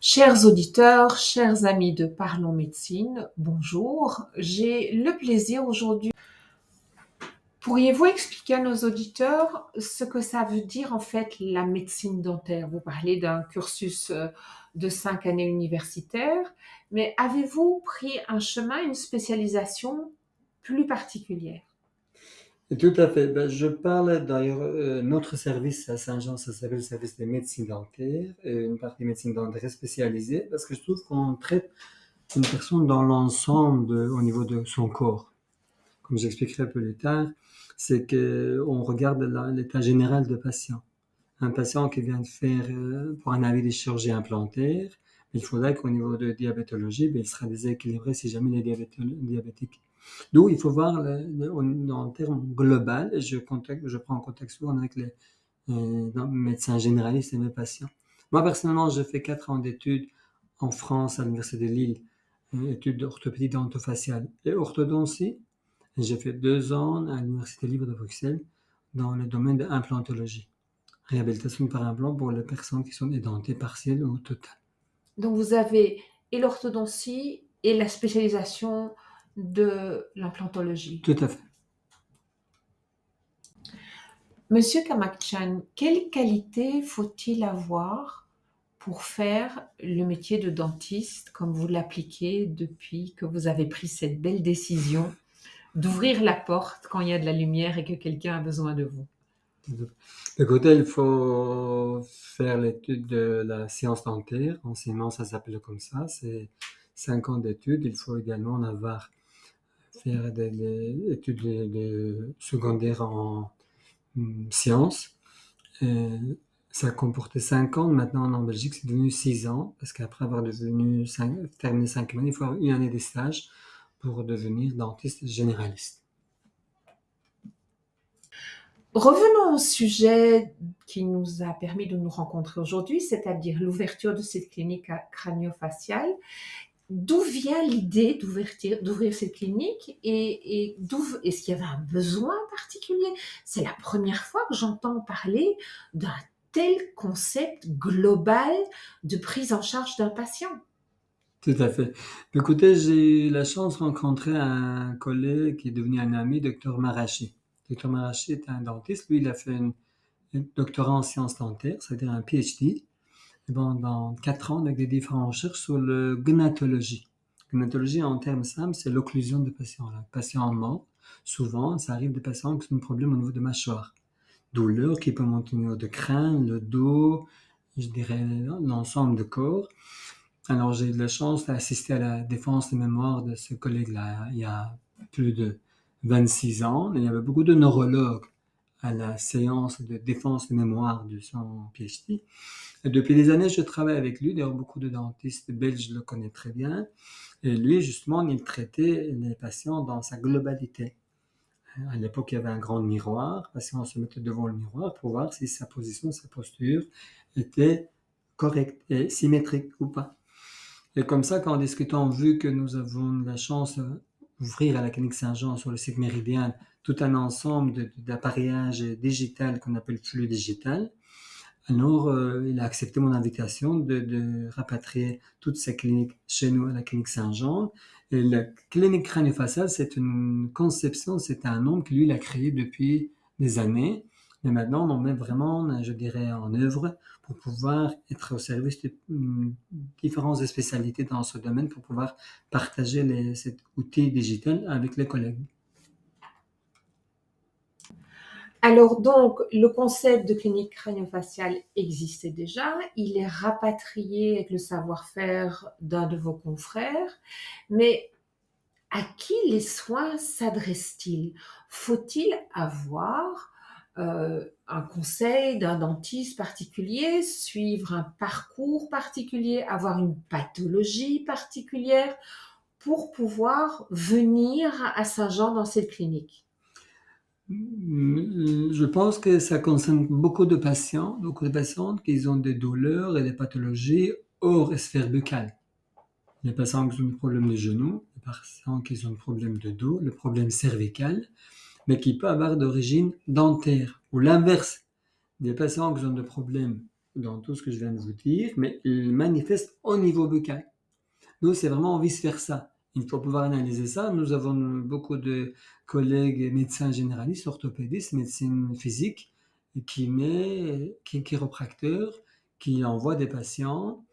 Chers auditeurs, chers amis de Parlons Médecine, bonjour. J'ai le plaisir aujourd'hui. Pourriez-vous expliquer à nos auditeurs ce que ça veut dire en fait la médecine dentaire? Vous parlez d'un cursus de 5 années universitaires, mais avez-vous pris un chemin, une spécialisation plus particulière? Tout à fait. Je parle d'ailleurs, notre service à Saint-Jean, ça s'appelle le service de médecine dentaire, une partie médecine dentaire spécialisée, parce que je trouve qu'on traite une personne dans l'ensemble au niveau de son corps. Comme j'expliquerai un peu plus tard, c'est qu'on regarde l'état général du patient. Un patient qui vient de faire, pour un avis de chirurgie implantaire, il faudrait qu'au niveau de diabétologie, il sera déséquilibré si jamais il est diabétique. D'où il faut voir en termes global. Je prends contact souvent avec les médecins généralistes et mes patients. Moi, personnellement, j'ai fait 4 ans d'études en France à l'Université de Lille, études d'orthopédie dentofaciale et orthodontie. J'ai fait 2 ans à l'Université libre de Bruxelles dans le domaine de l'implantologie, réhabilitation par implant pour les personnes qui sont édentées partielles ou totales. Donc vous avez et l'orthodontie et la spécialisation de l'implantologie. Tout à fait. Monsieur Kamakchan, quelle qualité faut-il avoir pour faire le métier de dentiste comme vous l'appliquez depuis que vous avez pris cette belle décision d'ouvrir la porte quand il y a de la lumière et que quelqu'un a besoin de vous? Écoutez, il faut faire l'étude de la science dentaire. Anciennement, ça s'appelait comme ça. C'est 5 ans d'études. Il faut également en avoir faire des études secondaires en sciences. Euh, Ça comportait 5 ans. Maintenant, en Belgique, c'est devenu 6 ans. Parce qu'après avoir terminé 5 années, il faut avoir une année de stage pour devenir dentiste généraliste. Revenons au sujet qui nous a permis de nous rencontrer aujourd'hui, c'est-à-dire l'ouverture de cette clinique crânio-faciale. D'où vient l'idée d'ouvrir cette clinique et est-ce qu'il y avait un besoin particulier? C'est la première fois que j'entends parler d'un tel concept global de prise en charge d'un patient. Tout à fait. Écoutez, j'ai eu la chance de rencontrer un collègue qui est devenu un ami, Dr Marachi. Dr Marachi est un dentiste. Lui, il a fait un doctorat en sciences dentaires, c'est-à-dire un PhD, et dans 4 ans, avec des différentes recherches sur le gnatologie. Gnatologie, en termes simples, c'est l'occlusion de patients. Le patient mort, souvent, ça arrive des patients qui ont des problèmes au niveau de mâchoire. Douleur qui peut monter au niveau de crâne, le dos, je dirais l'ensemble du corps. Alors, j'ai eu la chance d'assister à la défense de mémoire de ce collègue-là il y a plus de 26 ans. Il y avait beaucoup de neurologues à la séance de défense de mémoire de son PhD. Et depuis des années, je travaille avec lui. D'ailleurs, beaucoup de dentistes belges le connaissent très bien. Et lui, justement, il traitait les patients dans sa globalité. À l'époque, il y avait un grand miroir. Le patient se mettait devant le miroir pour voir si sa position, sa posture était correcte et symétrique ou pas. Et comme ça, qu'en discutant, vu que nous avons la chance d'ouvrir à la clinique Saint-Jean sur le site Méridien tout un ensemble d'appareillages digital qu'on appelle flux digital, alors il a accepté mon invitation de rapatrier toute sa clinique chez nous à la clinique Saint-Jean. Et la clinique crânio-faciale, c'est une conception, c'est un nom que lui, il a créé depuis des années. Mais maintenant, on met vraiment, je dirais, en œuvre pour pouvoir être au service de différentes spécialités dans ce domaine, pour pouvoir partager cet outil digital avec les collègues. Alors donc, le concept de clinique crânio-faciale existait déjà, il est rapatrié avec le savoir-faire d'un de vos confrères, mais à qui les soins s'adressent-ils? Faut-il avoir un conseil d'un dentiste particulier, suivre un parcours particulier, avoir une pathologie particulière pour pouvoir venir à Saint-Jean dans cette clinique? Je pense que ça concerne beaucoup de patientes qui ont des douleurs et des pathologies hors sphère buccale. Les patients qui ont des problèmes de genoux, les patients qui ont des problèmes de dos, le problème cervical, mais qui peut avoir d'origine dentaire. Ou l'inverse, des patients qui ont des problèmes dans tout ce que je viens de vous dire, mais il manifeste au niveau buccal. Nous, c'est vraiment vice-versa. Il faut pouvoir analyser ça. Nous avons beaucoup de collègues médecins généralistes, orthopédistes, médecine physique, chiropracteurs, qui envoient des patients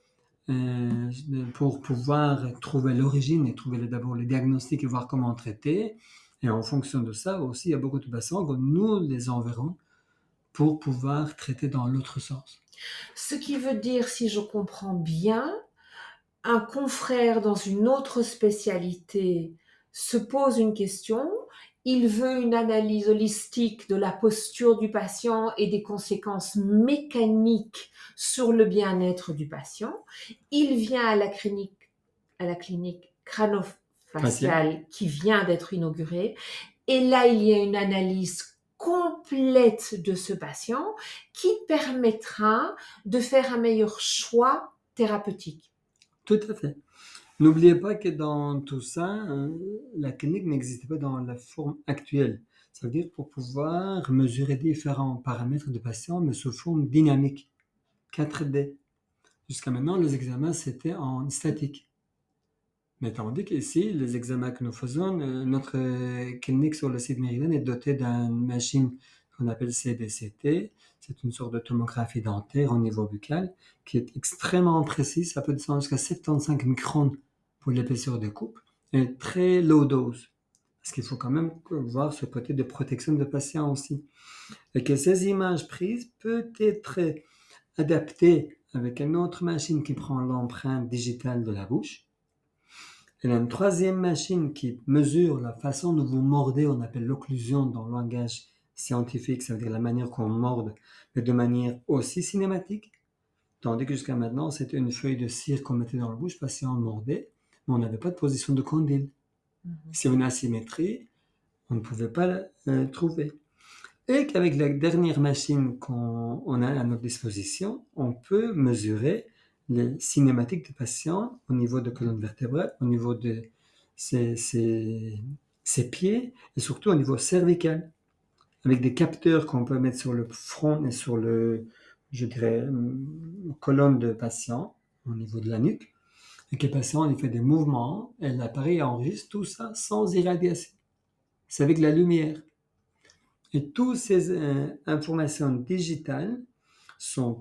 euh, pour pouvoir trouver l'origine et trouver d'abord le diagnostic et voir comment traiter. Et en fonction de ça aussi, il y a beaucoup de patients que nous les enverrons pour pouvoir traiter dans l'autre sens. Ce qui veut dire, si je comprends bien, un confrère dans une autre spécialité se pose une question, il veut une analyse holistique de la posture du patient et des conséquences mécaniques sur le bien-être du patient. Il vient à la clinique Patient. crâno-faciale qui vient d'être inaugurée et là, il y a une analyse complète de ce patient qui permettra de faire un meilleur choix thérapeutique. Tout à fait. N'oubliez pas que dans tout ça, la clinique n'existait pas dans la forme actuelle. Ça veut dire pour pouvoir mesurer différents paramètres de patients, mais sous forme dynamique, 4D. Jusqu'à maintenant, les examens, c'était en statique. Mais tandis qu'ici, les examens que nous faisons, notre clinique sur le site Méridienne est dotée d'une machine qu'on appelle CBCT. C'est une sorte de tomographie dentaire au niveau buccal qui est extrêmement précise. Ça peut descendre jusqu'à 75 microns pour l'épaisseur de coupe et très low dose. Parce qu'il faut quand même voir ce côté de protection de patient aussi. Et que ces images prises peuvent être adaptées avec une autre machine qui prend l'empreinte digitale de la bouche. Il y a une troisième machine qui mesure la façon dont vous mordez, on appelle l'occlusion dans le langage scientifique, ça veut dire la manière qu'on morde, mais de manière aussi cinématique. Tandis que jusqu'à maintenant, c'était une feuille de cire qu'on mettait dans la bouche, patient mordait, mais on n'avait pas de position de condyle. Si on a une asymétrie, on ne pouvait pas la trouver. Et qu'avec la dernière machine qu'on a à notre disposition, on peut mesurer les cinématiques du patient au niveau de colonne vertébrale, au niveau de ses, ses- ses pieds et surtout au niveau cervical, avec des capteurs qu'on peut mettre sur le front et sur je dirais, colonne de patient au niveau de la nuque. Et que le patient il fait des mouvements et l'appareil enregistre tout ça sans irradiation. C'est avec la lumière. Et toutes ces informations digitales sont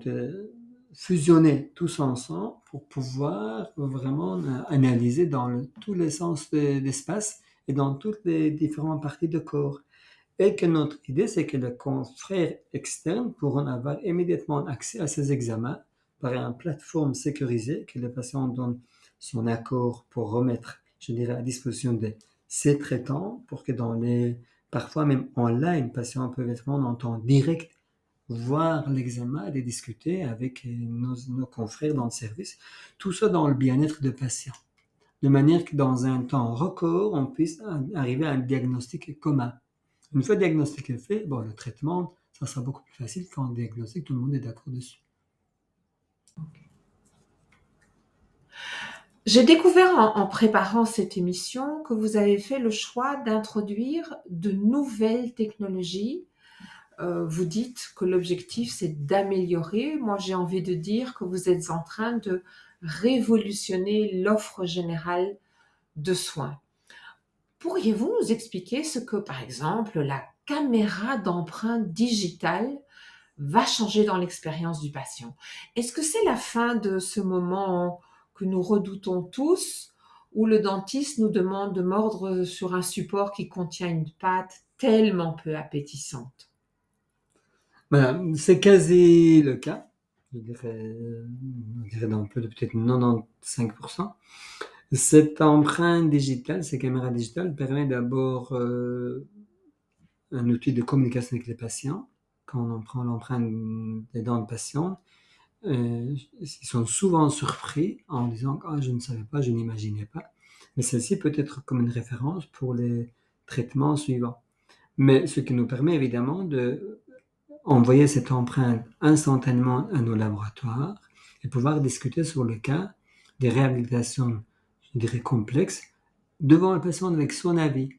fusionnées tous ensemble pour pouvoir vraiment analyser dans tous les sens d'espace et dans toutes les différentes parties du corps. Et que notre idée, c'est que les confrères externes pourront avoir immédiatement accès à ces examens par une plateforme sécurisée que le patient donne son accord pour remettre, je dirais, à disposition de ses traitants pour que parfois même en live, patients peuvent être en temps direct voir l'examen et discuter avec nos confrères dans le service. Tout ça dans le bien-être de patient. De manière que dans un temps record, on puisse arriver à un diagnostic commun. Une fois le diagnostic est fait, bon, le traitement, ça sera beaucoup plus facile quand le diagnostic, tout le monde est d'accord dessus. J'ai découvert en préparant cette émission que vous avez fait le choix d'introduire de nouvelles technologies. Vous dites que l'objectif, c'est d'améliorer. Moi, j'ai envie de dire que vous êtes en train de révolutionner l'offre générale de soins. Pourriez-vous nous expliquer ce que, par exemple, la caméra d'empreinte digitale va changer dans l'expérience du patient? Est-ce que c'est la fin de ce moment que nous redoutons tous, où le dentiste nous demande de mordre sur un support qui contient une pâte tellement peu appétissante? Voilà, c'est quasi le cas. Je dirais dans peut-être 95%. Cette empreinte digitale, ces caméras digitales permet d'abord un outil de communication avec les patients. Quand on prend l'empreinte des dents de patient, ils sont souvent surpris en disant ah, je ne savais pas, je n'imaginais pas. Mais celle-ci peut être comme une référence pour les traitements suivants. Mais ce qui nous permet évidemment de envoyer cette empreinte instantanément à nos laboratoires et pouvoir discuter sur le cas des réhabilitations, je dirais, complexes devant le patient avec son avis.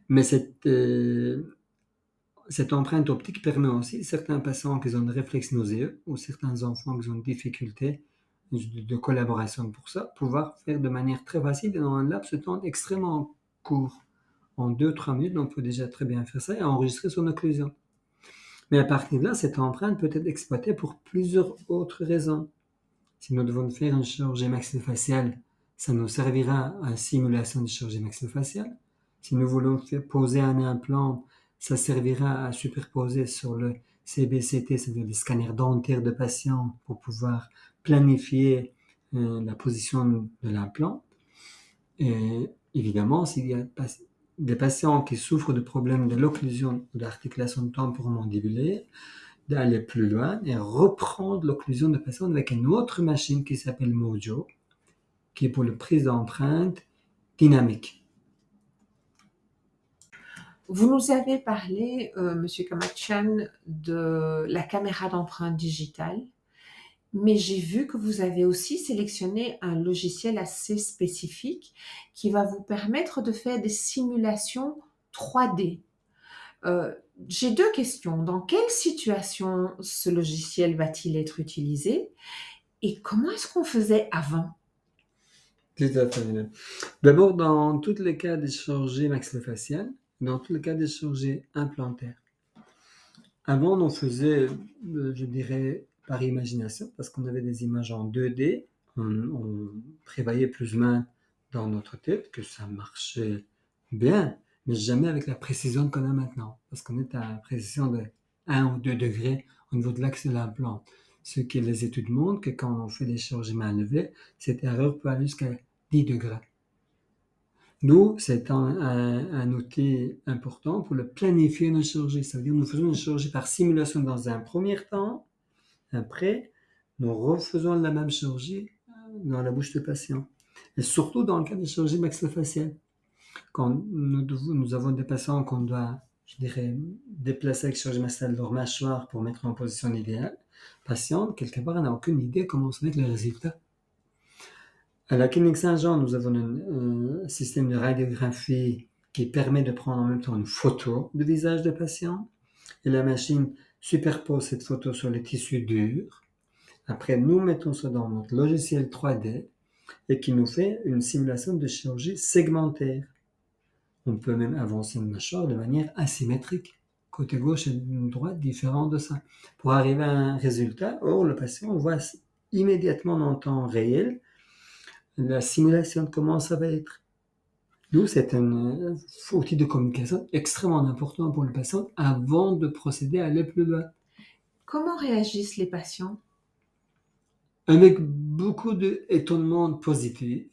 Mais Cette empreinte optique permet aussi certains patients qui ont des réflexes nauséeux ou certains enfants qui ont des difficultés de collaboration pour ça, pouvoir faire de manière très facile et dans un laps de temps extrêmement court. En 2-3 minutes, on peut déjà très bien faire ça et enregistrer son occlusion. Mais à partir de là, cette empreinte peut être exploitée pour plusieurs autres raisons. Si nous devons faire une chirurgie maxillofaciale, ça nous servira à simulation de chirurgie maxillofaciale. Si nous voulons poser un implant, ça servira à superposer sur le CBCT, c'est-à-dire le scanner dentaire de patient, pour pouvoir planifier la position de l'implant. Et évidemment, s'il y a des patients qui souffrent de problèmes de l'occlusion ou d'articulation temporomandibulaire, d'aller plus loin et reprendre l'occlusion de patient avec une autre machine qui s'appelle Mojo, qui est pour la prise d'empreinte dynamique. Vous nous avez parlé, Monsieur Kamachan, de la caméra d'empreinte digitale, mais j'ai vu que vous avez aussi sélectionné un logiciel assez spécifique qui va vous permettre de faire des simulations 3D. J'ai deux questions. Dans quelle situation ce logiciel va-t-il être utilisé et comment est-ce qu'on faisait avant? Tout à fait. D'abord, dans tous les cas des chirurgies maxillofaciales, dans tous les cas des chirurgies implantaires. Avant, on faisait, je dirais, par imagination, parce qu'on avait des images en 2D, on prévoyait plus ou moins dans notre tête que ça marchait bien, mais jamais avec la précision qu'on a maintenant, parce qu'on est à la précision de 1 ou 2 degrés au niveau de l'axe de l'implant. Ce que les études montrent, que quand on fait des chirurgies main levée, cette erreur peut aller jusqu'à 10 degrés. Nous, c'est un outil important pour le planifier nos chirurgies. Ça veut dire que nous faisons une chirurgie par simulation dans un premier temps. Après, nous refaisons la même chirurgie dans la bouche du patient. Et surtout dans le cas de chirurgie maxillofaciale. Quand nous avons des patients qu'on doit, je dirais, déplacer avec chirurgie maxillofaciale leur mâchoire pour mettre en position idéale, le patient, quelque part, n'a aucune idée comment se mettre le résultat. À la clinique Saint-Jean, nous avons un système de radiographie qui permet de prendre en même temps une photo du visage du patient et la machine superpose cette photo sur les tissus durs. Après, nous mettons ça dans notre logiciel 3D et qui nous fait une simulation de chirurgie segmentaire. On peut même avancer une mâchoire de manière asymétrique, côté gauche et droite différent de ça, pour arriver à un résultat. Or, le patient voit immédiatement en temps réel la simulation de comment ça va être. Nous, c'est un outil de communication extrêmement important pour le patient avant de procéder à aller plus loin. Comment réagissent les patients? Avec beaucoup d'étonnement positif,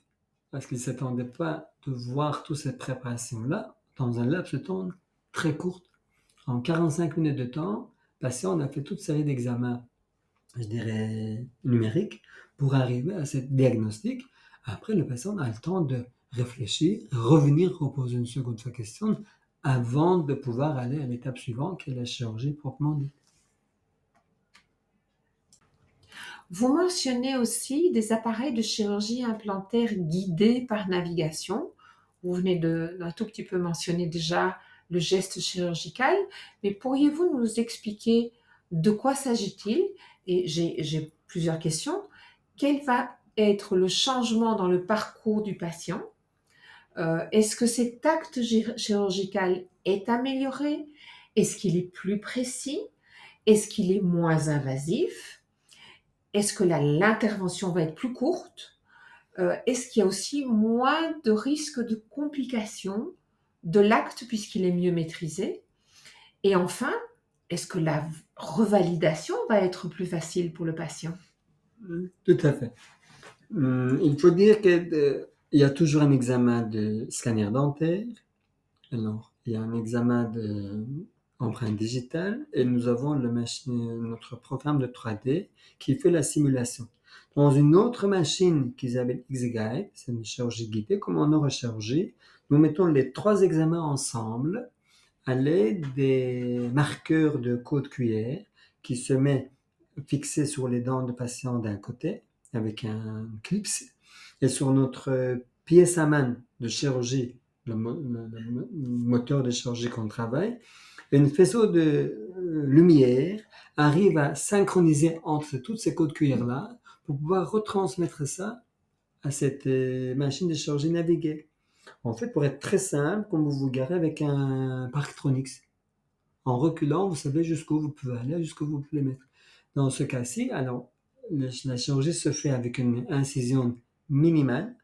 parce qu'ils ne s'attendaient pas de voir toutes ces préparations-là dans un laps de temps très court. En 45 minutes de temps, le patient a fait toute série d'examens, je dirais, numériques, pour arriver à ce diagnostic. Après, le patient a le temps de réfléchir, revenir reposer une seconde fois question avant de pouvoir aller à l'étape suivante, qui est la chirurgie proprement dite. Vous mentionnez aussi des appareils de chirurgie implantaire guidés par navigation. Vous venez d'un tout petit peu mentionner déjà le geste chirurgical, mais pourriez-vous nous expliquer de quoi s'agit-il? Et j'ai plusieurs questions. Quel va être le changement dans le parcours du patient? Est-ce que cet acte chirurgical est amélioré? Est-ce qu'il est plus précis? Est-ce qu'il est moins invasif? Est-ce que l'intervention va être plus courte? Est-ce qu'il y a aussi moins de risques de complications de l'acte puisqu'il est mieux maîtrisé? Et enfin, est-ce que la revalidation va être plus facile pour le patient? Tout à fait. Il faut dire qu'il y a toujours un examen de scanner dentaire. Alors, il y a un examen d'empreinte digitale et nous avons notre programme de 3D qui fait la simulation. Dans une autre machine qui s'appelle X-Guide, c'est une chirurgie guidée, comme en neurochirurgie, nous mettons les 3 examens ensemble à l'aide des marqueurs de code QR qui se met fixé sur les dents de patient d'un côté avec un clips et sur notre pièce à main de chirurgie, le moteur de chirurgie qu'on travaille, Un faisceau de lumière arrive à synchroniser entre toutes ces codes cuillères-là pour pouvoir retransmettre ça à cette machine de chirurgie naviguée. En fait, pour être très simple, comme vous vous garez avec un Parktronix. En reculant, vous savez jusqu'où vous pouvez aller, jusqu'où vous pouvez mettre. Dans ce cas-ci, alors, la chirurgie se fait avec une incision minimale,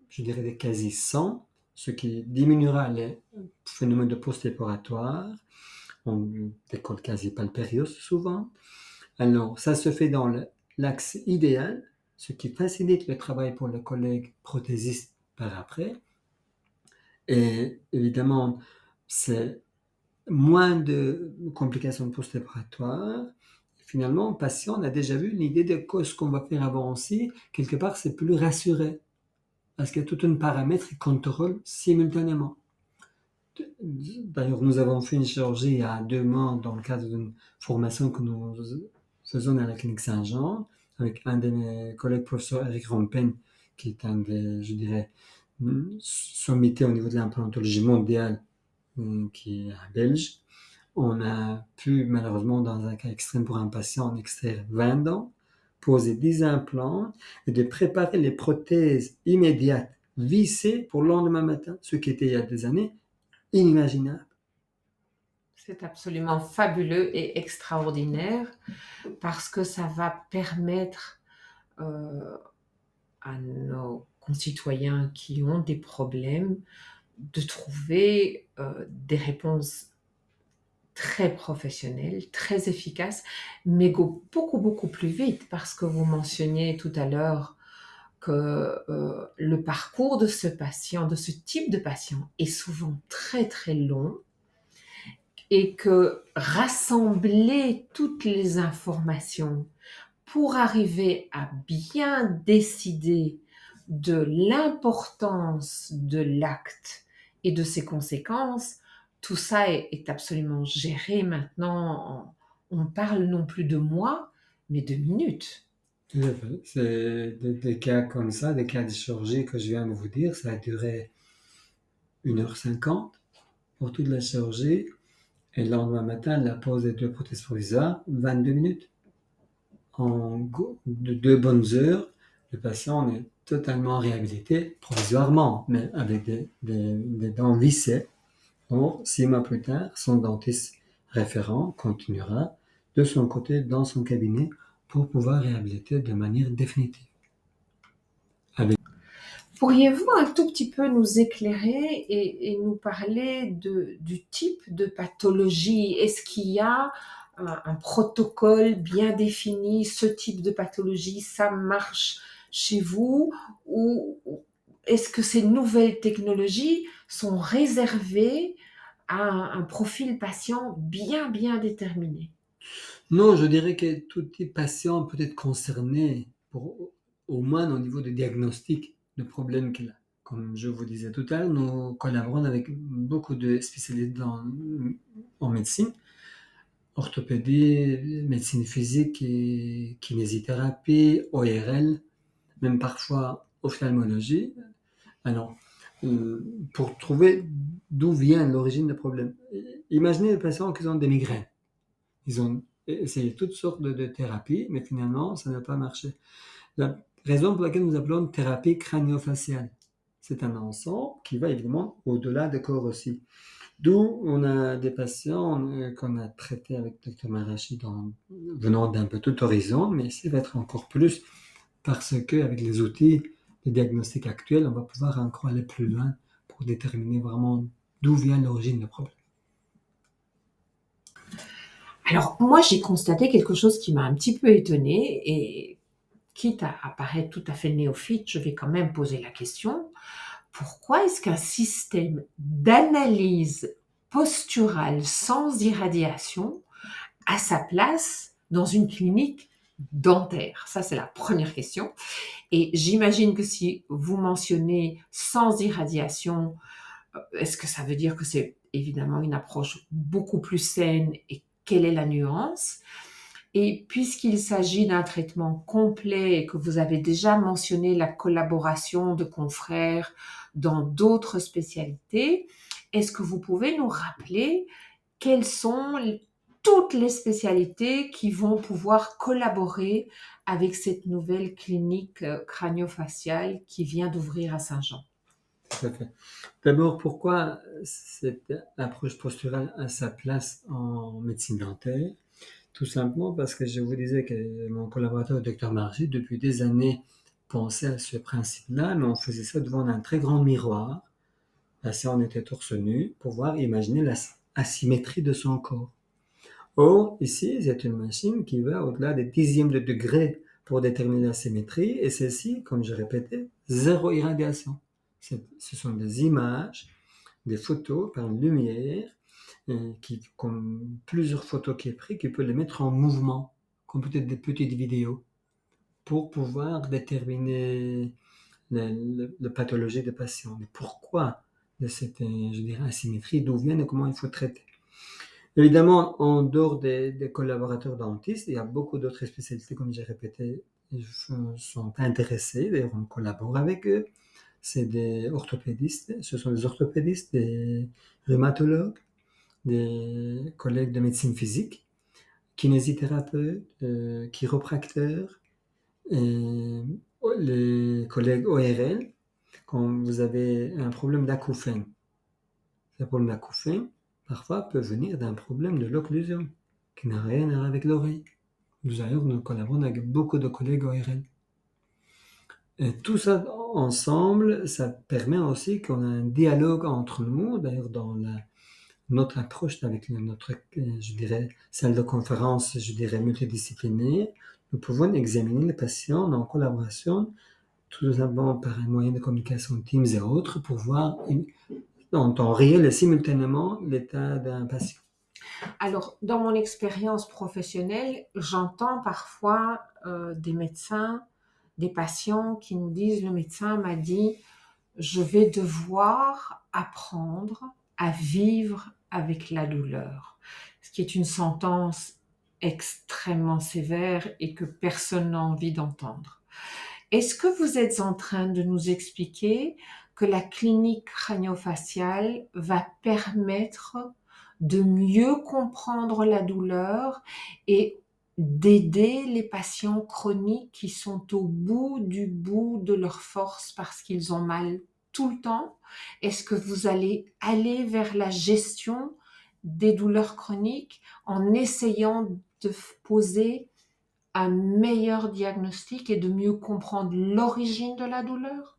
je dirais de quasi 100, ce qui diminuera les phénomènes de post-opératoire. On décolle quasi pas le périos souvent. Alors, ça se fait dans l'axe idéal, ce qui facilite le travail pour le collègue prothésiste par après. Et évidemment, c'est moins de complications post-opératoires. Finalement, le patient a déjà vu l'idée de ce qu'on va faire avant aussi. Quelque part, c'est plus rassuré parce qu'il y a tout un paramètre qui contrôle simultanément. D'ailleurs, nous avons fait une chirurgie il y a 2 mois dans le cadre d'une formation que nous faisons à la clinique Saint-Jean avec un de mes collègues, professeur Eric Rompen, qui est un des, je dirais, sommités au niveau de l'implantologie mondiale, qui est un Belge. On a pu, malheureusement, dans un cas extrême pour un patient, en extraire 20 dents, poser 10 implants et de préparer les prothèses immédiates vissées pour le lendemain matin, ce qui était il y a des années inimaginable. C'est absolument fabuleux et extraordinaire parce que ça va permettre à nos concitoyens qui ont des problèmes de trouver des réponses très professionnelles, très efficaces, mais beaucoup plus vite parce que vous mentionniez tout à l'heure que le parcours de ce patient, de ce type de patient, est souvent très long et que rassembler toutes les informations pour arriver à bien décider de l'importance de l'acte et de ses conséquences, tout ça est absolument géré maintenant. On parle non plus de mois, mais de minutes. Tout à fait. C'est des cas comme ça, des cas de chirurgie que je viens de vous dire, ça a duré 1h50 pour toute la chirurgie. Et le lendemain matin, la pose des 2 prothèses provisoires, 22 minutes. En 2 bonnes heures, le patient est totalement réhabilité provisoirement, mais avec des dents vissées. Or, 6 mois plus tard, son dentiste référent continuera de son côté dans son cabinet pour pouvoir réhabiliter de manière définitive. Pourriez-vous un tout petit peu nous éclairer et nous parler du type de pathologie? Est-ce qu'il y a un protocole bien défini, ce type de pathologie, ça marche chez vous? Ou est-ce que ces nouvelles technologies sont réservées à un profil patient bien déterminé? Non, je dirais que tout type patient peut être concerné, au moins au niveau du diagnostic de problème qu'il a. Comme je vous disais tout à l'heure, nous collaborons avec beaucoup de spécialistes en médecine, orthopédie, médecine physique et kinésithérapie, ORL, même parfois ophtalmologie. Alors, pour trouver d'où vient l'origine du problème. Imaginez les patients qui ont des migraines. Ils ont essayé toutes sortes de thérapies, mais finalement, ça n'a pas marché. La raison pour laquelle nous appelons thérapie crânio-faciale, c'est un ensemble qui va évidemment au-delà des corps aussi. D'où on a des patients qu'on a traités avec Dr Marashi venant d'un peu tout horizon, mais ça va être encore plus parce qu'avec les outils de diagnostic actuels, on va pouvoir encore aller plus loin pour déterminer vraiment d'où vient l'origine du problème. Alors, moi, j'ai constaté quelque chose qui m'a un petit peu étonnée et quitte à paraître tout à fait néophyte, je vais quand même poser la question. Pourquoi est-ce qu'un système d'analyse posturale sans irradiation a sa place dans une clinique dentaire? Ça, c'est la première question. Et j'imagine que si vous mentionnez sans irradiation, est-ce que ça veut dire que c'est évidemment une approche beaucoup plus saine et quelle est la nuance? Et puisqu'il s'agit d'un traitement complet et que vous avez déjà mentionné la collaboration de confrères dans d'autres spécialités, est-ce que vous pouvez nous rappeler quelles sont toutes les spécialités qui vont pouvoir collaborer avec cette nouvelle clinique crânio-faciale qui vient d'ouvrir à Saint-Jean. Tout à fait. D'abord, pourquoi cette approche posturale a sa place en médecine dentaire? Tout simplement parce que je vous disais que mon collaborateur, le docteur Margy, depuis des années, pensait à ce principe-là, mais on faisait ça devant un très grand miroir. Là, si on était torse nu, pour pouvoir imaginer l'asymétrie de son corps. Or, ici, c'est une machine qui va au-delà des dixièmes de degré pour déterminer la symétrie, et celle-ci, comme je répétais, zéro irradiation. Ce sont des images, des photos par une lumière, comme plusieurs photos qui est pris, qui peut les mettre en mouvement, comme peut-être des petites vidéos, pour pouvoir déterminer la pathologie des patients. Mais pourquoi de cette, je dirais, asymétrie, d'où vient et comment il faut traiter. Évidemment, en dehors des collaborateurs dentistes, il y a beaucoup d'autres spécialités, comme j'ai répété, sont intéressés, d'ailleurs on collabore avec eux. C'est des orthopédistes, ce sont des orthopédistes, des rhumatologues, des collègues de médecine physique, kinésithérapeutes, chiropracteurs, et les collègues ORL, quand vous avez un problème d'acouphène. Ce problème d'acouphène, parfois, peut venir d'un problème de l'occlusion, qui n'a rien à voir avec l'oreille. D'ailleurs, nous collaborons avec beaucoup de collègues ORL. Et tout ça ensemble, ça permet aussi qu'on a un dialogue entre nous, d'ailleurs dans notre approche avec notre, je dirais, salle de conférence, je dirais, multidisciplinaire, nous pouvons examiner les patients en collaboration, tout simplement par un moyen de communication Teams et autres, pour voir en temps réel et simultanément l'état d'un patient. Alors, dans mon expérience professionnelle, j'entends parfois des médecins, des patients qui nous disent, le médecin m'a dit, je vais devoir apprendre à vivre avec la douleur, ce qui est une sentence extrêmement sévère et que personne n'a envie d'entendre. Est-ce que vous êtes en train de nous expliquer que la clinique crânio-faciale va permettre de mieux comprendre la douleur et d'aider les patients chroniques qui sont au bout de leur force parce qu'ils ont mal tout le temps? Est-ce que vous allez aller vers la gestion des douleurs chroniques en essayant de poser un meilleur diagnostic et de mieux comprendre l'origine de la douleur?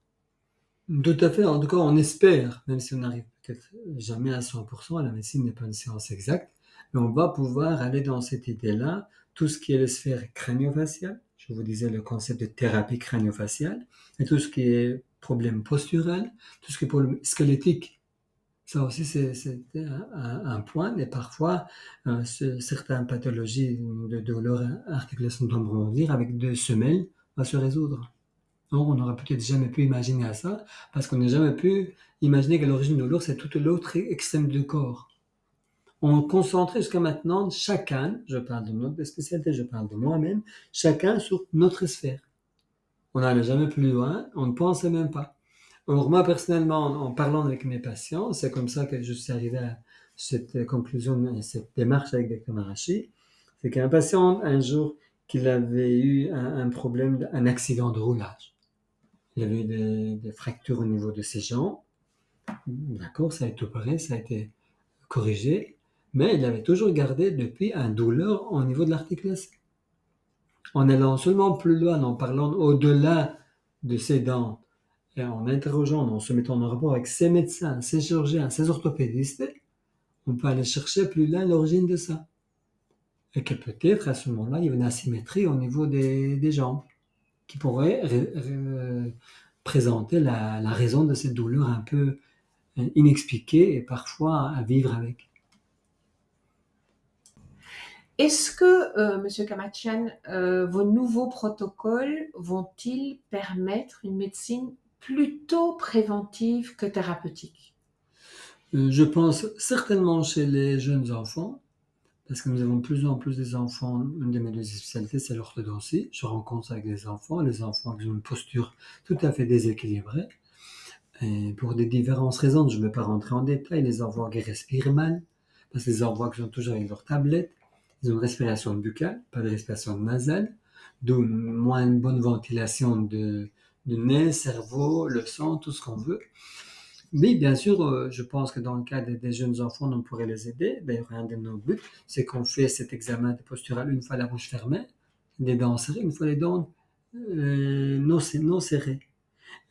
Tout à fait, en tout cas on espère, même si on n'arrive peut-être jamais à 100%, la médecine n'est pas une science exacte, mais on va pouvoir aller dans cette idée-là, tout ce qui est la sphère crânio-faciale, je vous disais le concept de thérapie crânio-faciale, et tout ce qui est problème postural, tout ce qui est problème squelettique. Ça aussi, c'est un point, et parfois, certaines pathologies de douleur articulation tendineuses avec 2 semelles va se résoudre. Or, on n'aurait peut-être jamais pu imaginer ça, parce qu'on n'a jamais pu imaginer que l'origine de l'ours, c'est tout l'autre extrême du corps. On concentrait jusqu'à maintenant chacun, je parle de notre spécialité, je parle de moi-même, chacun sur notre sphère. On n'allait jamais plus loin, on ne pensait même pas. Or, moi, personnellement, en parlant avec mes patients, c'est comme ça que je suis arrivé à cette conclusion, cette démarche avec Dr Marachi. C'est qu'un patient, un jour, qu'il avait eu un problème, un accident de roulage. Il avait eu des fractures au niveau de ses jambes. D'accord, ça a été opéré, ça a été corrigé, mais il avait toujours gardé depuis un douleur au niveau de l'articulation. En allant seulement plus loin, en parlant au-delà de ses dents, et en interrogeant, en se mettant en rapport avec ses médecins, ses chirurgiens, ses orthopédistes, on peut aller chercher plus loin l'origine de ça. Et que peut-être à ce moment-là, il y a une asymétrie au niveau des jambes qui pourrait présenter la raison de cette douleur un peu inexpliquée et parfois à vivre avec. Est-ce que, Monsieur Kamachian, vos nouveaux protocoles vont-ils permettre une médecine plutôt préventive que thérapeutique? Je pense certainement chez les jeunes enfants, parce que nous avons de plus en plus des enfants, une de mes deux spécialités, c'est l'orthodontie. Je rencontre avec les enfants qui ont une posture tout à fait déséquilibrée. Et pour des différentes raisons, je ne vais pas rentrer en détail, les enfants qui respirent mal, parce qu'ils en voient qu'ils sont toujours avec leur tablette. Ils ont une respiration buccale, pas de respiration nasale, d'où moins une bonne ventilation de nez, cerveau, le sang, tout ce qu'on veut. Mais bien sûr, je pense que dans le cas des jeunes enfants, on pourrait les aider. D'ailleurs, un de nos buts, c'est qu'on fait cet examen de postural une fois la bouche fermée, les dents serrées, une fois les dents non serrées.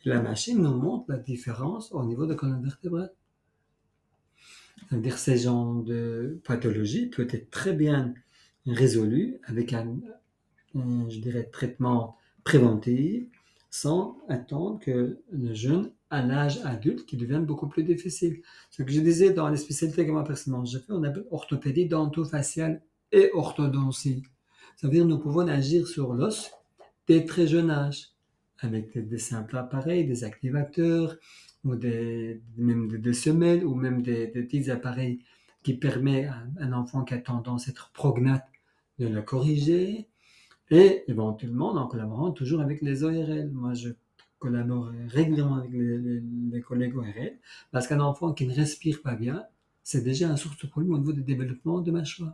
La machine nous montre la différence au niveau de la colonne vertébrale. C'est-à-dire ces genres de pathologie peut être très bien résolu avec je dirais, traitement préventif sans attendre que le jeune à l'âge adulte qui devienne beaucoup plus difficile. Ce que je disais dans les spécialités que moi personnellement j'ai fait, on appelle orthopédie dentofaciale et orthodontie. Ça veut dire que nous pouvons agir sur l'os dès très jeune âge avec des simples appareils, des activateurs ou même des semelles ou même des petits appareils qui permettent à un enfant qui a tendance à être prognate de le corriger et éventuellement en collaborant toujours avec les ORL. Moi, je collabore régulièrement avec les collègues ORL parce qu'un enfant qui ne respire pas bien, c'est déjà une source de problème au niveau du développement de mâchoire.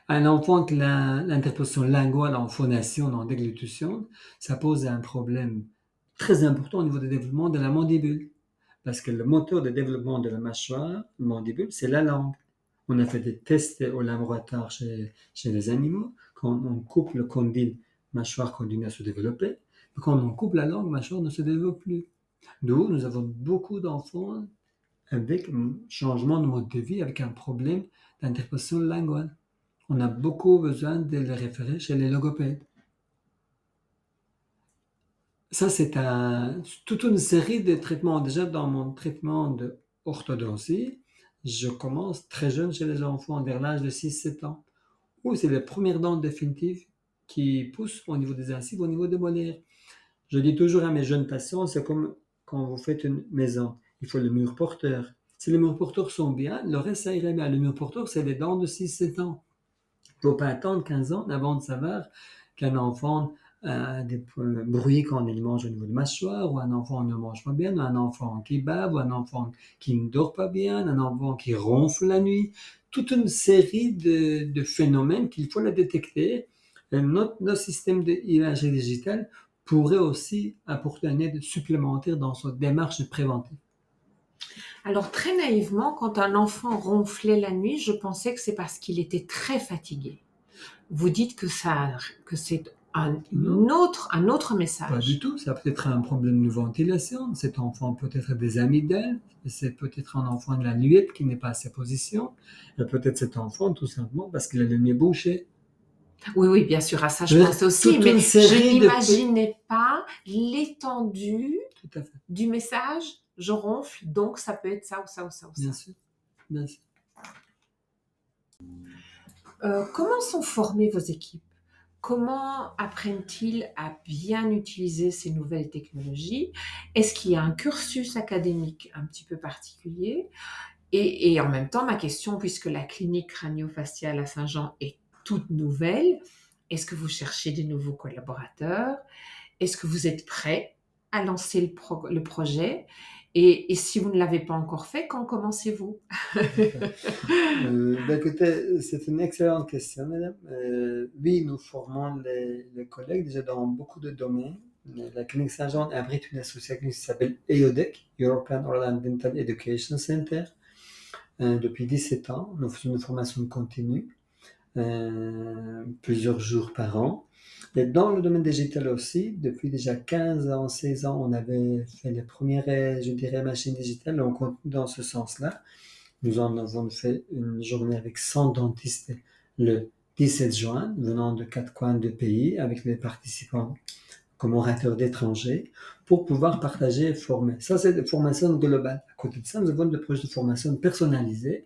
Un enfant qui a l'interposition linguale en phonation, en déglutition, ça pose un problème très important au niveau du développement de la mandibule. Parce que le moteur de développement de la mâchoire, mandibule, c'est la langue. On a fait des tests au laboratoire chez les animaux. Quand on coupe le condyle, mâchoire continue à se développer. Mais quand on coupe la langue, mâchoire ne se développe plus. D'où nous avons beaucoup d'enfants avec un changement de mode de vie, avec un problème d'interposition linguale. On a beaucoup besoin de les référer chez les logopèdes. Ça, c'est toute une série de traitements. Déjà, dans mon traitement de orthodontie, je commence très jeune chez les enfants, vers l'âge de 6-7 ans, où c'est les premières dents définitives qui poussent au niveau des incisives, au niveau des molaires. Je dis toujours à mes jeunes patients, c'est comme quand vous faites une maison, il faut le mur porteur. Si les murs porteurs sont bien, le reste, ça irait bien. Le mur porteur, c'est les dents de 6-7 ans. Il ne faut pas attendre 15 ans avant de savoir qu'un enfant a des bruits quand il mange au niveau de mâchoire, ou un enfant ne mange pas bien, ou un enfant qui bave, ou un enfant qui ne dort pas bien, un enfant qui ronfle la nuit. Toute une série de phénomènes qu'il faut la détecter. Et notre système d'imagerie digitale pourrait aussi apporter une aide supplémentaire dans cette démarche préventive. Alors très naïvement, quand un enfant ronflait la nuit, je pensais que c'est parce qu'il était très fatigué. Vous dites que c'est un autre message. Pas du tout, ça peut être un problème de ventilation. Cet enfant peut être des amygdales, c'est peut-être un enfant de la nuette qui n'est pas à sa position, et peut-être cet enfant tout simplement parce qu'il a le nez bouché. Oui, bien sûr, à ça je pensais aussi, mais je n'imaginais pas l'étendue du message. Je ronfle, donc ça peut être ça ou ça ou ça ou ça. Bien sûr, bien sûr. Comment sont formées vos équipes? Comment apprennent-ils à bien utiliser ces nouvelles technologies? Est-ce qu'il y a un cursus académique un petit peu particulier? Et en même temps, ma question, puisque la clinique crânio-faciale à Saint-Jean est toute nouvelle, est-ce que vous cherchez des nouveaux collaborateurs? Est-ce que vous êtes prêt à lancer le projet? Et si vous ne l'avez pas encore fait, quand commencez-vous? Écoutez, c'est une excellente question, madame. Oui, nous formons les collègues déjà dans beaucoup de domaines. La clinique Saint-Jean abrite une association qui s'appelle EODEC, European Oral and Dental Education Center. Depuis 17 ans, nous faisons une formation continue, plusieurs jours par an. Et dans le domaine digital aussi, depuis déjà 15 ans, 16 ans, on avait fait les premières, je dirais, machines digitales. On continue dans ce sens-là. Nous en avons fait une journée avec 100 dentistes le 17 juin, venant de 4 coins de pays, avec les participants comme orateurs d'étrangers, pour pouvoir partager et former. Ça, c'est des formations globales. À côté de ça, nous avons des projets de formation personnalisés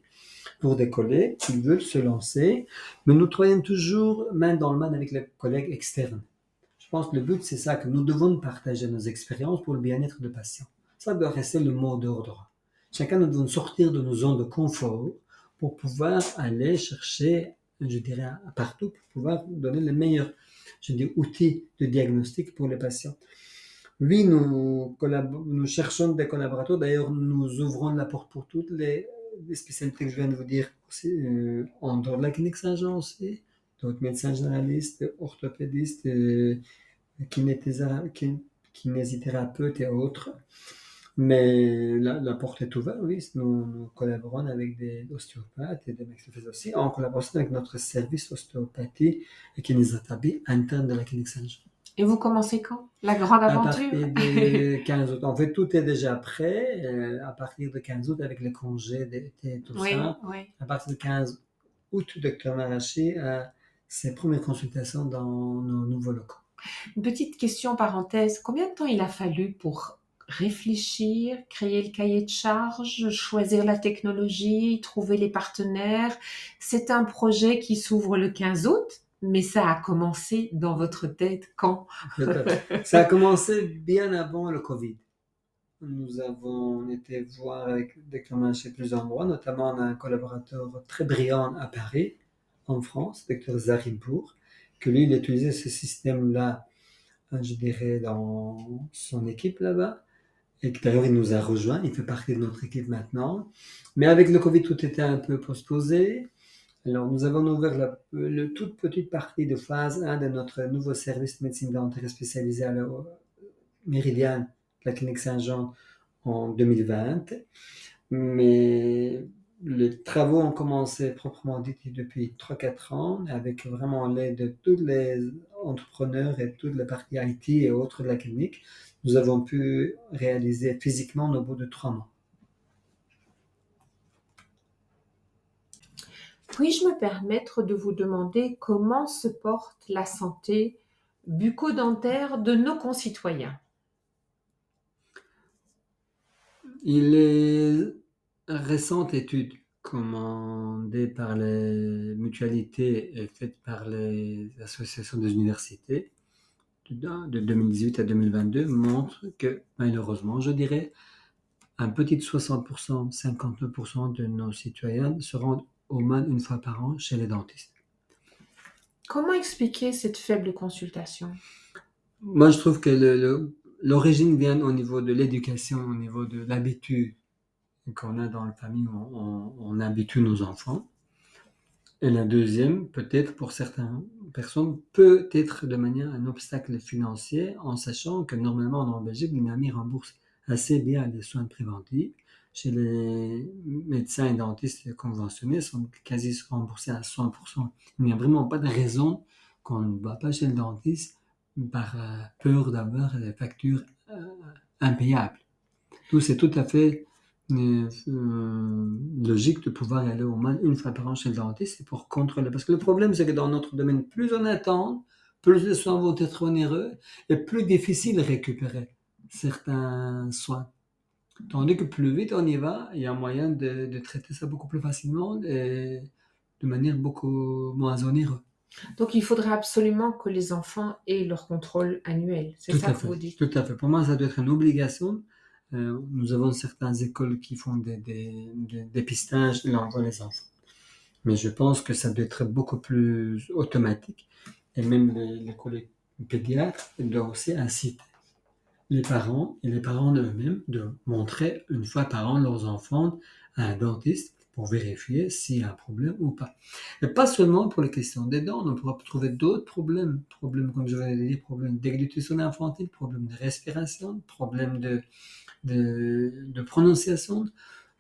pour des collègues qui veulent se lancer, mais nous travaillons toujours main dans le main avec les collègues externes. Je pense que le but, c'est ça, que nous devons partager nos expériences pour le bien-être des patients. Ça doit rester le mot d'ordre. Chacun, nous devons sortir de nos zones de confort pour pouvoir aller chercher, je dirais, partout, pour pouvoir donner les meilleurs, outils de diagnostic pour les patients. Oui, nous cherchons des collaborateurs. D'ailleurs, nous ouvrons la porte pour toutes les des spécialités que je viens de vous dire aussi, en dehors de la clinique Saint-Jean aussi, d'autres médecins généralistes, orthopédistes, kinésithérapeutes et autres. Mais la porte est ouverte, oui. Nous collaborons avec des ostéopathes et des maxillophysiciens aussi, en collaboration avec notre service ostéopathie et kinésithérapie interne de la clinique Saint-Jean. Et vous commencez quand? La grande À aventure? partir de 15 août. En fait, tout est déjà prêt. À partir de 15 août, avec les congés d'été et tout Oui, ça, oui. à partir de 15 août, docteur Marachi a ses premières consultations dans nos nouveaux locaux. Une petite question parenthèse. Combien de temps il a fallu pour réfléchir, créer le cahier de charges, choisir la technologie, trouver les partenaires? C'est un projet qui s'ouvre le 15 août, mais ça a commencé dans votre tête quand? Tout à fait. Ça a commencé bien avant le Covid. Nous avons été voir avec docteur Marachi plusieurs endroits, notamment on a un collaborateur très brillant à Paris, en France, docteur Zarimpour, que lui, il utilisait ce système-là, je dirais, dans son équipe là-bas. Et que d'ailleurs il nous a rejoint, il fait partie de notre équipe maintenant. Mais avec le Covid, tout était un peu postposé. Alors nous avons ouvert la toute petite partie de phase 1 de notre nouveau service de médecine dentaire spécialisé à la Méridiane, la clinique Saint-Jean, en 2020. Mais les travaux ont commencé proprement dit depuis 3-4 ans, avec vraiment l'aide de tous les entrepreneurs et toute la partie IT et autres de la clinique. Nous avons pu réaliser physiquement au bout de 3 mois. Puis-je me permettre de vous demander comment se porte la santé bucco-dentaire de nos concitoyens? Les récentes études commandées par les mutualités et faites par les associations des universités de 2018 à 2022 montrent que, malheureusement, je dirais, un petit 60%, 59% de nos citoyens se rendent au moins une fois par an chez les dentistes. Comment expliquer cette faible consultation? Moi, je trouve que l'origine vient au niveau de l'éducation, au niveau de l'habitude qu'on a dans la famille où on habitue nos enfants. Et la deuxième, peut-être pour certaines personnes, peut être de manière un obstacle financier, en sachant que normalement en Belgique, l'INAMI rembourse assez bien les soins préventifs. Chez les médecins et dentistes conventionnés, sont quasi remboursés à 100%. Il n'y a vraiment pas de raison qu'on ne va pas chez le dentiste par peur d'avoir des factures impayables. Tout, c'est tout à fait logique de pouvoir aller au moins une fois par an chez le dentiste, c'est pour contrôler. Parce que le problème, c'est que dans notre domaine, plus on attend, plus les soins vont être onéreux et plus difficile de récupérer certains soins. Tandis que plus vite on y va, il y a moyen de traiter ça beaucoup plus facilement et de manière beaucoup moins onéreuse. Donc, il faudrait absolument que les enfants aient leur contrôle annuel. C'est Tout ça à que vous fait, dites? tout à fait. Pour moi, ça doit être une obligation. Nous avons certaines écoles qui font des dépistages de l'envoi des enfants. Mais je pense que ça doit être beaucoup plus automatique. Et même les collègues pédiatres doivent aussi inciter les parents et les parents eux-mêmes de montrer une fois par an leurs enfants à un dentiste pour vérifier s'il y a un problème ou pas. Et pas seulement pour les questions des dents, on pourra trouver d'autres problèmes. Problèmes, comme je viens de dire, problèmes de déglutition infantile, problèmes de respiration, problèmes de prononciation,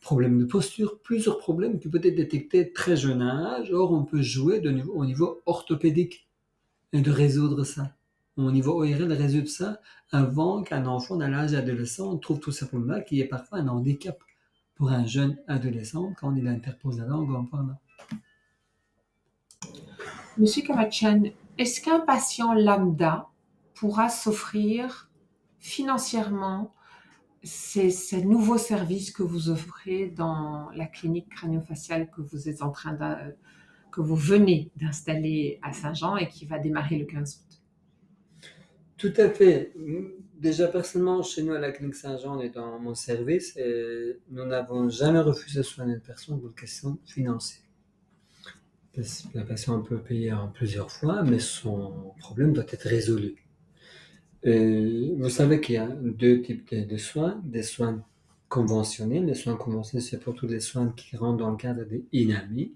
problèmes de posture, plusieurs problèmes qui peuvent être détectés très jeune âge. Or, on peut jouer au niveau orthopédique et de résoudre ça. Au niveau ORL, résoudre ça avant qu'un enfant dans l'âge adolescent trouve tout simplement qu'il y ait parfois un handicap pour un jeune adolescent quand il interpose la langue en parlant. Monsieur Kamachian, est-ce qu'un patient lambda pourra s'offrir financièrement ces nouveaux services que vous offrez dans la clinique crânio-faciale que vous êtes que vous venez d'installer à Saint-Jean et qui va démarrer le 15 août? Tout à fait. Déjà, personnellement, chez nous à la clinique Saint-Jean, on est dans mon service et nous n'avons jamais refusé de soigner une personne pour une question financière. La personne peut payer en plusieurs fois, mais son problème doit être résolu. Vous savez qu'il y a deux types de soins, des soins conventionnels. Les soins conventionnels, c'est pour tous les soins qui rentrent dans le cadre des INAMI,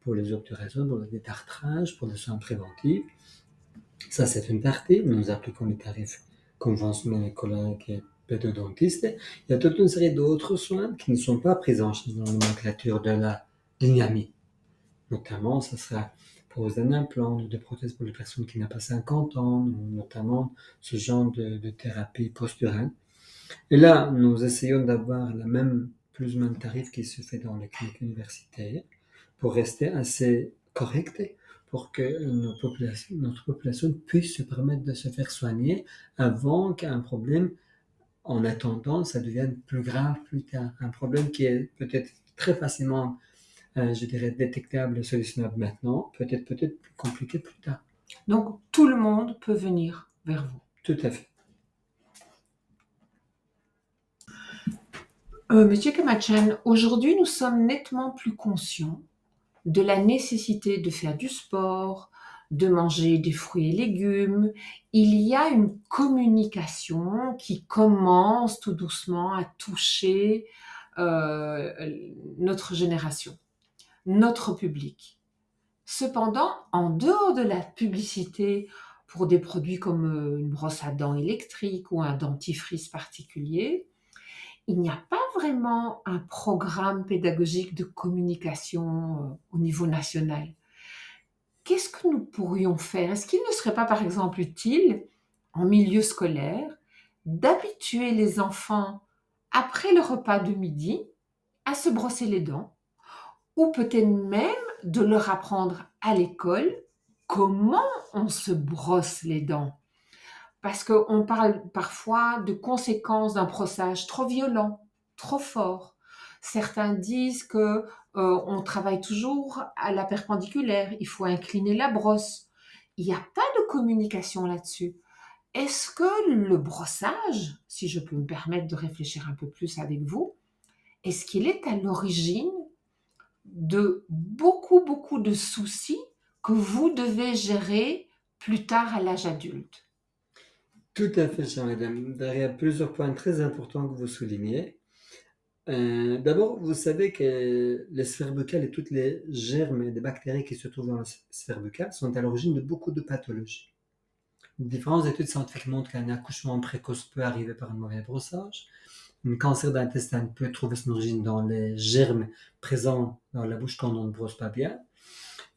pour les obturations, pour le détartrage, pour les soins préventifs. Ça, c'est une partie. Nous appliquons les tarifs conventionnels économiques et pédodontistes. Il y a toute une série d'autres soins qui ne sont pas pris en charge dans la nomenclature de la l'INAMI. Notamment, ça sera pose d'un implant ou de prothèses pour les personnes qui n'ont pas 50 ans, ou notamment ce genre de thérapie posturale. Et là, nous essayons d'avoir plus ou même tarif qui se fait dans les cliniques universitaires pour rester assez correct, pour que notre population puisse se permettre de se faire soigner avant qu'un problème, en attendant, ça devienne plus grave plus tard. Un problème qui est peut-être très facilement, je dirais, détectable et solutionnable maintenant, peut-être plus compliqué plus tard. Donc, tout le monde peut venir vers vous. Tout à fait. Monsieur Kamachan, aujourd'hui, nous sommes nettement plus conscients de la nécessité de faire du sport, de manger des fruits et légumes. Il y a une communication qui commence tout doucement à toucher notre génération, notre public. Cependant, en dehors de la publicité pour des produits comme une brosse à dents électrique ou un dentifrice particulier, il n'y a pas vraiment un programme pédagogique de communication au niveau national. Qu'est-ce que nous pourrions faire? Est-ce qu'il ne serait pas, par exemple, utile, en milieu scolaire, d'habituer les enfants, après le repas de midi, à se brosser les dents, ou peut-être même de leur apprendre à l'école comment on se brosse les dents? Parce qu'on parle parfois de conséquences d'un brossage trop violent, trop fort. Certains disent que on travaille toujours à la perpendiculaire, il faut incliner la brosse. Il n'y a pas de communication là-dessus. Est-ce que le brossage, si je peux me permettre de réfléchir un peu plus avec vous, est-ce qu'il est à l'origine de beaucoup de soucis que vous devez gérer plus tard à l'âge adulte? Tout à fait, chère madame. Il y a plusieurs points très importants que vous soulignez. D'abord, vous savez que les sphères buccales et toutes les germes et les bactéries qui se trouvent dans les sphères buccales sont à l'origine de beaucoup de pathologies. Différentes études scientifiques montrent qu'un accouchement précoce peut arriver par un mauvais brossage. Un cancer d'intestin peut trouver son origine dans les germes présents dans la bouche quand on ne brosse pas bien.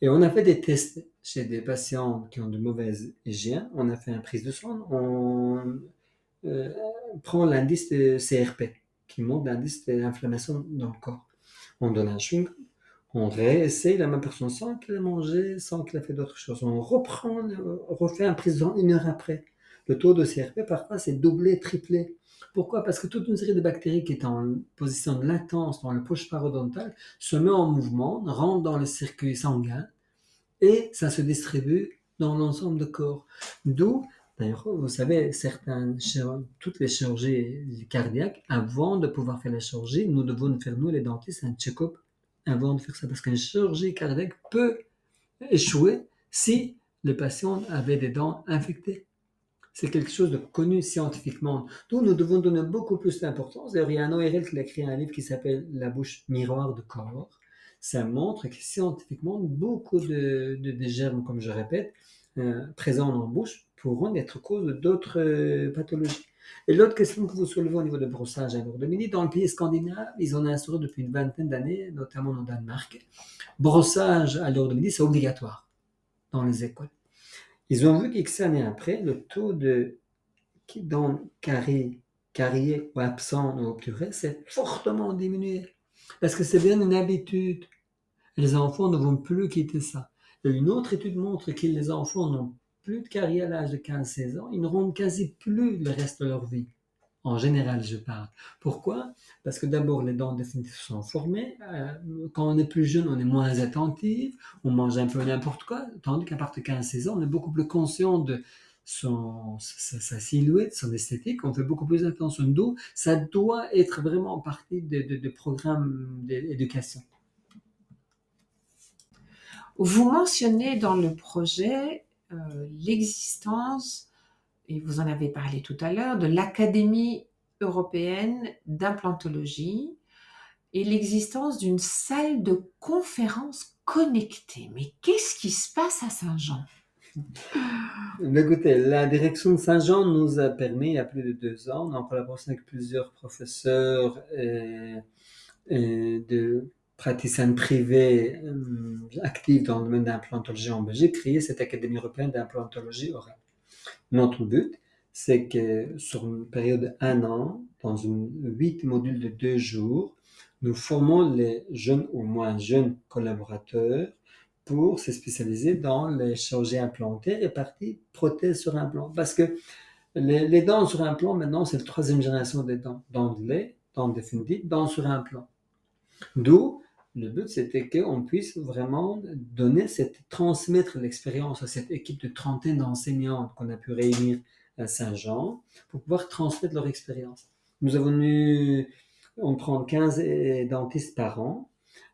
Et on a fait des tests chez des patients qui ont de mauvaises hygiènes. On a fait une prise de sang. On euh, prend l'indice de CRP, qui montre l'indice de l'inflammation dans le corps. On donne un chewing, on réessaye la même personne sans qu'elle ait mangé, sans qu'elle ait fait d'autres choses. On reprend, refait un prise de sang 1 heure après. Le taux de CRP, parfois, c'est doublé, triplé. Pourquoi? Parce que toute une série de bactéries qui est en position de latence dans le poche parodontal se met en mouvement, rentre dans le circuit sanguin et ça se distribue dans l'ensemble du corps. D'où, d'ailleurs, vous savez, toutes les chirurgies cardiaques, avant de pouvoir faire la chirurgie, nous devons faire, nous les dentistes, un check-up avant de faire ça. Parce qu'une chirurgie cardiaque peut échouer si le patient avait des dents infectées. C'est quelque chose de connu scientifiquement. Donc, nous devons donner beaucoup plus d'importance. D'ailleurs, il y a un ORL qui a écrit un livre qui s'appelle La bouche miroir du corps. Ça montre que scientifiquement, beaucoup de germes, comme je répète, présents dans la bouche pourront être cause d'autres pathologies. Et l'autre question que vous soulevez au niveau de brossage à l'heure de midi, dans le pays scandinave, ils ont instauré depuis une vingtaine d'années, notamment au Danemark, brossage à l'heure de midi, c'est obligatoire dans les écoles. Ils ont vu qu'X années après, le taux de dents cariées ou absents ou obturées s'est fortement diminué. Parce que c'est bien une habitude. Les enfants ne vont plus quitter ça. Et une autre étude montre que les enfants n'ont plus de caries à l'âge de 15-16 ans. Ils n'auront quasi plus le reste de leur vie. En général, je parle. Pourquoi? Parce que d'abord, les dents définitives sont formées. Quand on est plus jeune, on est moins attentif. On mange un peu n'importe quoi. Tandis qu'à partir de 15-16 ans, on est beaucoup plus conscient de sa silhouette, son esthétique. On fait beaucoup plus attention d'eau. Ça doit être vraiment partie de programmes d'éducation. Vous mentionnez dans le projet l'existence, et vous en avez parlé tout à l'heure, de l'Académie européenne d'implantologie et l'existence d'une salle de conférence connectée. Mais qu'est-ce qui se passe à Saint-Jean? Écoutez, la direction de Saint-Jean nous a permis, il y a plus de 2 ans, en collaboration avec plusieurs professeurs et de praticiens privés actifs dans le domaine de l'implantologie en Belgique, créer cette Académie européenne d'implantologie orale. Notre but, c'est que sur une période d'1 an, dans 8 modules de 2 jours, nous formons les jeunes ou moins jeunes collaborateurs pour se spécialiser dans les chirurgies implantées et partie prothèse sur implant. Parce que les dents sur implant, maintenant, c'est la 3e génération des dents. Dents de lait, dents définitives, dents sur implant. D'où le but, c'était qu'on puisse vraiment transmettre l'expérience à cette équipe de trentaine d'enseignants qu'on a pu réunir à Saint-Jean pour pouvoir transmettre leur expérience. On prend 15 dentistes par an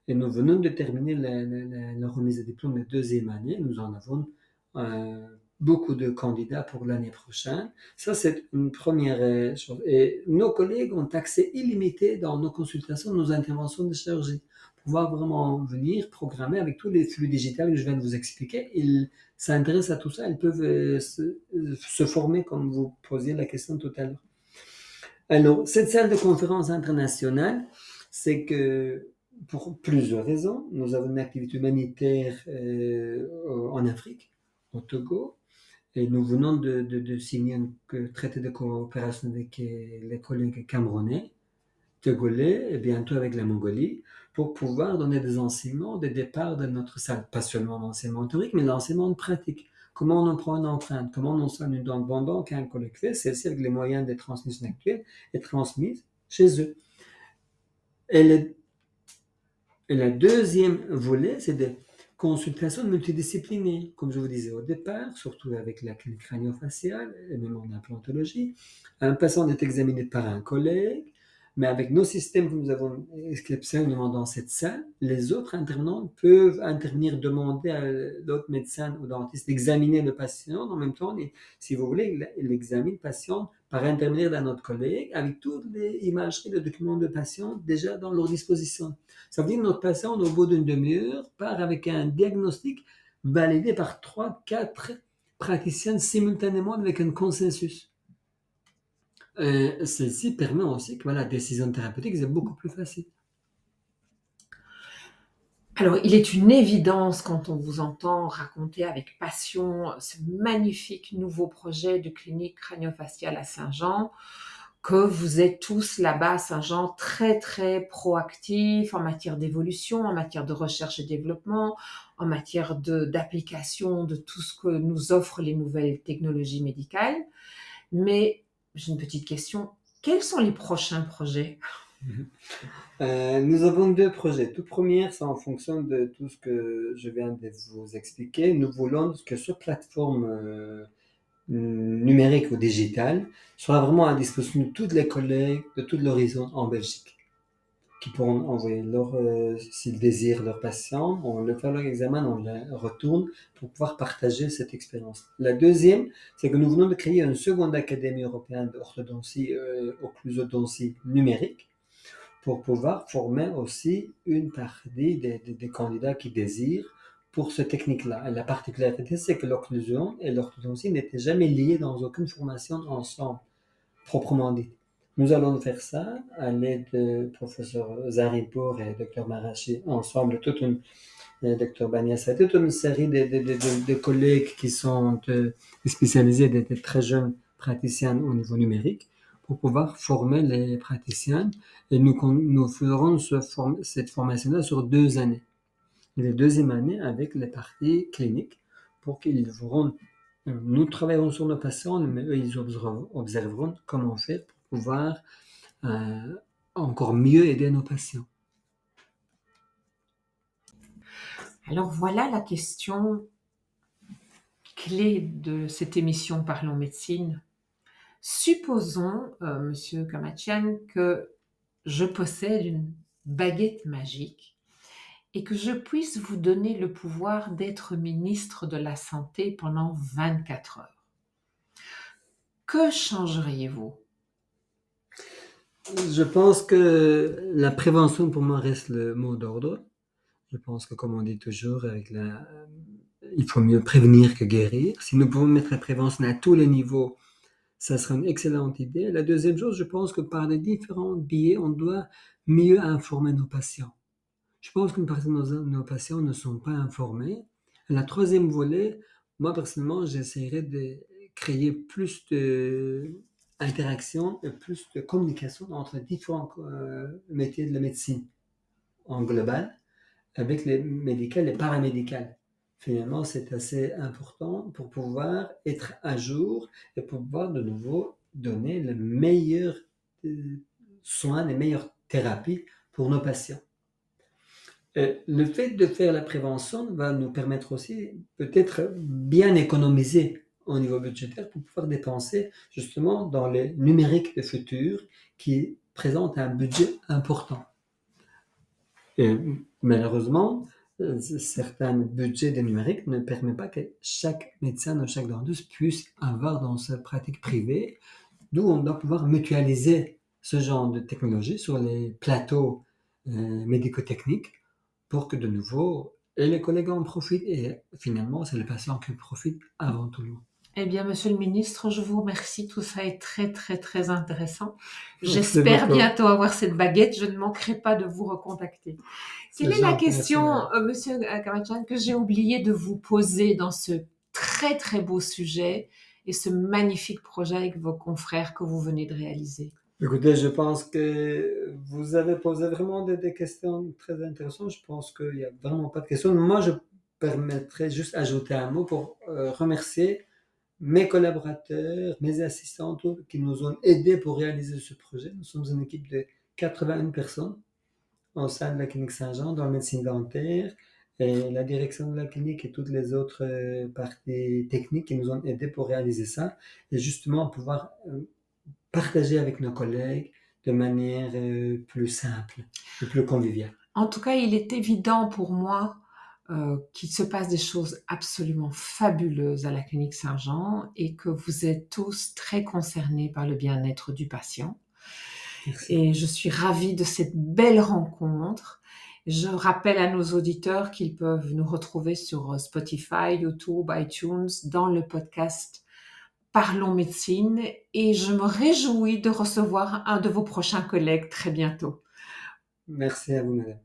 et nous venons de terminer la remise de diplôme de 2e année. Nous en avons beaucoup de candidats pour l'année prochaine. Ça, c'est une première chose. Et nos collègues ont accès illimité dans nos consultations, nos interventions de chirurgie. Pouvoir vraiment venir programmer avec tous les flux digitaux que je viens de vous expliquer. Ils s'intéressent à tout ça. Ils peuvent se former comme vous posiez la question tout à l'heure. Alors, cette salle de conférence internationale, c'est que pour plusieurs raisons, nous avons une activité humanitaire en Afrique, au Togo, et nous venons de signer un traité de coopération avec les collègues camerounais, togolais et bientôt avec la Mongolie, pour pouvoir donner des enseignements dès le départ de notre salle. Pas seulement l'enseignement théorique, mais l'enseignement pratique. Comment on en prend une empreinte, comment on soigne une dent de bonbon qu'un collègue fait, celle-ci avec les moyens de transmission actuels est transmise chez eux. Et le deuxième volet, c'est des consultations multidisciplinaires, comme je vous disais au départ, surtout avec la clinique crânio-faciale et même en implantologie. Un patient est examiné par un collègue, mais avec nos systèmes que nous avons exceptionnellement dans cette salle, les autres intervenants peuvent intervenir, demander à l'autre médecin ou dentiste d'examiner le patient. En même temps, si vous voulez, il examine le patient par intermédiaire d'un autre collègue avec toutes les imageries, les documents de patient déjà dans leur disposition. Ça veut dire que notre patient, au bout d'une demi-heure, part avec un diagnostic validé par 3, 4 praticiens simultanément avec un consensus. Celle-ci permet aussi que la décision thérapeutique est beaucoup plus facile. Alors, il est une évidence quand on vous entend raconter avec passion ce magnifique nouveau projet de clinique crânio-faciale à Saint-Jean, que vous êtes tous là-bas à Saint-Jean très, très proactifs en matière d'évolution, en matière de recherche et développement, en matière d'application de tout ce que nous offrent les nouvelles technologies médicales. Mais j'ai une petite question. Quels sont les prochains projets? Nous avons 2 projets. Tout premier, c'est en fonction de tout ce que je viens de vous expliquer. Nous voulons que cette plateforme numérique ou digitale soit vraiment à disposition de tous les collègues de tout l'horizon en Belgique, qui pourront envoyer s'ils désirent leurs patients, on leur fait leur examen, on les retourne pour pouvoir partager cette expérience. La deuxième, c'est que nous venons de créer une seconde académie européenne d'orthodontie, occlusodontie numérique, pour pouvoir former aussi une partie des candidats qui désirent pour cette technique-là. Et la particularité, c'est que l'occlusion et l'orthodontie n'étaient jamais liées dans aucune formation ensemble, proprement dit. Nous allons faire ça à l'aide de professeur Zaripour et Dr Marachi ensemble, Dr Baniassa, toute une série de collègues qui sont spécialisés, des très jeunes praticiens au niveau numérique, pour pouvoir former les praticiens. Et nous ferons cette formation-là sur 2 années. Et la deuxième année avec les parties cliniques, pour qu'ils verront. Nous travaillerons sur nos patients, mais eux, ils observeront comment faire pour pouvoir encore mieux aider nos patients. Alors voilà la question clé de cette émission Parlons Médecine. Supposons, Monsieur Kamachian, que je possède une baguette magique et que je puisse vous donner le pouvoir d'être ministre de la Santé pendant 24 heures. Que changeriez-vous? Je pense que la prévention pour moi reste le mot d'ordre. Je pense que comme on dit toujours, il faut mieux prévenir que guérir. Si nous pouvons mettre la prévention à tous les niveaux, ça sera une excellente idée. La deuxième chose, je pense que par les différents biais, on doit mieux informer nos patients. Je pense qu'une partie de nos patients ne sont pas informés. La troisième volet, moi personnellement, j'essaierai de créer plus d'interaction et plus de communication entre différents métiers de la médecine en global, avec les médicales et paramédicales. Finalement, c'est assez important pour pouvoir être à jour et pour pouvoir de nouveau donner le meilleur soins, les meilleures thérapies pour nos patients. Le fait de faire la prévention va nous permettre aussi peut-être bien économiser au niveau budgétaire pour pouvoir dépenser justement dans les numériques de futur qui présentent un budget important. Et malheureusement, certains budgets de numérique ne permettent pas que chaque médecin ou chaque dentiste puisse avoir dans sa pratique privée, d'où on doit pouvoir mutualiser ce genre de technologie sur les plateaux médico-techniques pour que de nouveau, et les collègues en profitent et finalement, c'est le patient qui profite avant tout le monde. Eh bien, monsieur le ministre, je vous remercie. Tout ça est très, très, très intéressant. Merci J'espère beaucoup. bientôt avoir cette baguette. Je ne manquerai pas de vous recontacter. C'est Quelle est la gentil, merci, question, madame. monsieur Kamadjan, que j'ai oublié de vous poser dans ce très, très beau sujet et ce magnifique projet avec vos confrères que vous venez de réaliser? Écoutez, je pense que vous avez posé vraiment des questions très intéressantes. Je pense qu'il n'y a vraiment pas de questions. Moi, je permettrais juste ajouter un mot pour remercier mes collaborateurs, mes assistants, tous, qui nous ont aidés pour réaliser ce projet. Nous sommes une équipe de 81 personnes au sein de la clinique Saint-Jean dans la médecine dentaire et la direction de la clinique et toutes les autres parties techniques qui nous ont aidés pour réaliser ça et justement pouvoir partager avec nos collègues de manière plus simple et plus conviviale. En tout cas, il est évident pour moi qu'il se passe des choses absolument fabuleuses à la clinique Saint-Jean et que vous êtes tous très concernés par le bien-être du patient. Merci. Et je suis ravie de cette belle rencontre. Je rappelle à nos auditeurs qu'ils peuvent nous retrouver sur Spotify, YouTube, iTunes, dans le podcast Parlons médecine. Et je me réjouis de recevoir un de vos prochains collègues très bientôt. Merci à vous, madame.